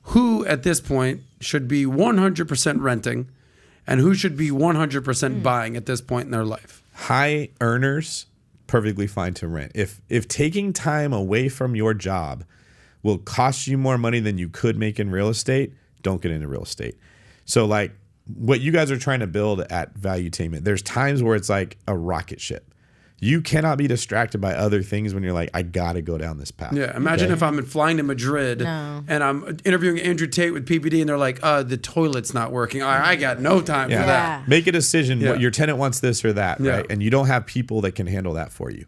who at this point should be 100% renting and who should be 100% buying at this point in their life. High earners, perfectly fine to rent. If taking time away from your job will cost you more money than you could make in real estate, don't get into real estate. So like what you guys are trying to build at Valuetainment, there's times where it's like a rocket ship. You cannot be distracted by other things when you're like, I got to go down this path. Yeah, imagine if I'm flying to Madrid and I'm interviewing Andrew Tate with PPD and they're like, the toilet's not working. I got no time for that. Make a decision. What your tenant wants this or that, right? And you don't have people that can handle that for you.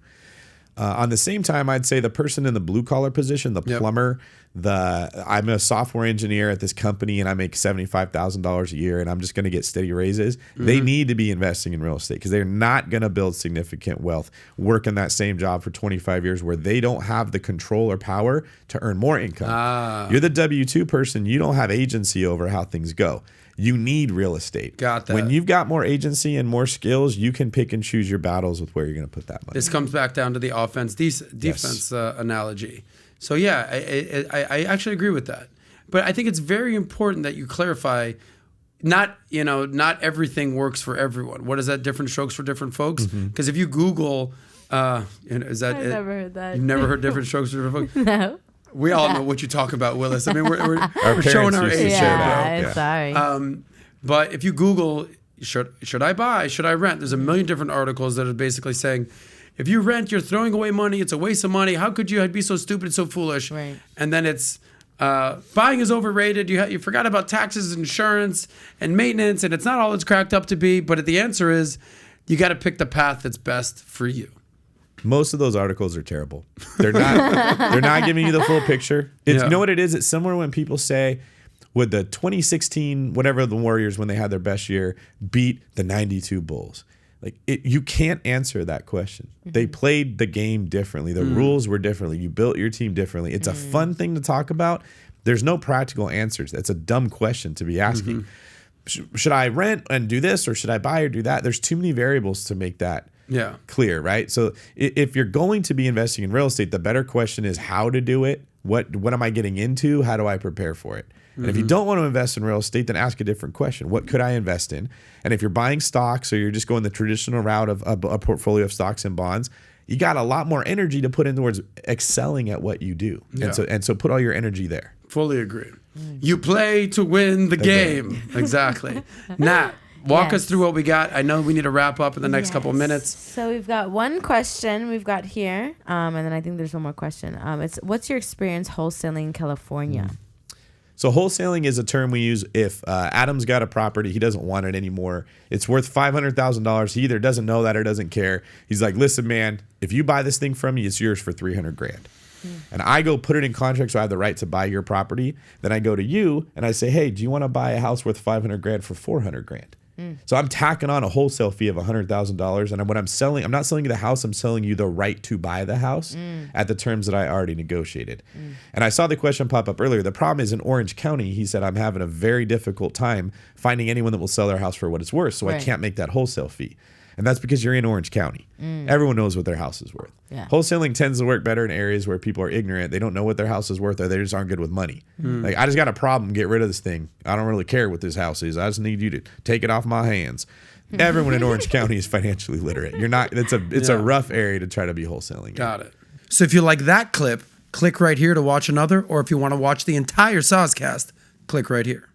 On the same time, I'd say the person in the blue collar position, the plumber, I'm a software engineer at this company and I make $75,000 a year and I'm just going to get steady raises. They need to be investing in real estate because they're not going to build significant wealth working that same job for 25 years where they don't have the control or power to earn more income. You're the W-2 person. You don't have agency over how things go. You need real estate. Got that. When you've got more agency and more skills, you can pick and choose your battles with where you're going to put that money. This comes back down to the offense defense analogy. So yeah, I actually agree with that. But I think it's very important that you clarify. Not everything works for everyone. What is that? Different strokes for different folks. Because if you Google, is that? I've never heard that. You've never heard different strokes for different folks? No. We all know what you talk about, Willis. I mean, we're showing our age here, bro. Sorry. But if you Google, should I buy? Should I rent? There's a million different articles that are basically saying, if you rent, you're throwing away money. It's a waste of money. How could you be so stupid, so foolish? Right. And then it's buying is overrated. You forgot about taxes, insurance, and maintenance, and it's not all it's cracked up to be. But the answer is, you got to pick the path that's best for you. Most of those articles are terrible. They're not giving you the full picture. You know what it is? It's similar when people say, would the 2016, whatever the Warriors, when they had their best year, beat the 92 Bulls? Like you can't answer that question. They played the game differently. The rules were differently. You built your team differently. It's a fun thing to talk about. There's no practical answers. That's a dumb question to be asking. Should I rent and do this, or should I buy or do that? There's too many variables to make that clear, right? So if you're going to be investing in real estate, the better question is how to do it. What am I getting into? How do I prepare for it? And if you don't want to invest in real estate, then ask a different question. What could I invest in? And if you're buying stocks or you're just going the traditional route of a portfolio of stocks and bonds, you got a lot more energy to put in towards excelling at what you do. And so put all your energy there. Fully agree. You play to win the game. Exactly. Nat, walk us through what we got. I know we need to wrap up in the next couple of minutes. So we've got one question we've got here, and then I think there's one more question. It's what's your experience wholesaling in California? So wholesaling is a term we use if Adam's got a property, he doesn't want it anymore. It's worth $500,000. He either doesn't know that or doesn't care. He's like, listen, man, if you buy this thing from me, it's yours for $300,000. And I go put it in contract so I have the right to buy your property. Then I go to you and I say, hey, do you want to buy a house worth $500,000 for $400,000? So I'm tacking on a wholesale fee of $100,000. And when I'm selling, I'm not selling you the house. I'm selling you the right to buy the house at the terms that I already negotiated. And I saw the question pop up earlier. The problem is in Orange County, he said, I'm having a very difficult time finding anyone that will sell their house for what it's worth. So I can't make that wholesale fee. And that's because you're in Orange County. Everyone knows what their house is worth. Wholesaling tends to work better in areas where people are ignorant. They don't know what their house is worth, or they just aren't good with money. Like, I just got a problem. Get rid of this thing. I don't really care what this house is. I just need you to take it off my hands. Everyone in Orange County is financially literate. You're not. It's a rough area to try to be wholesaling. Got it. So if you like that clip, click right here to watch another. Or if you want to watch the entire Saucecast, click right here.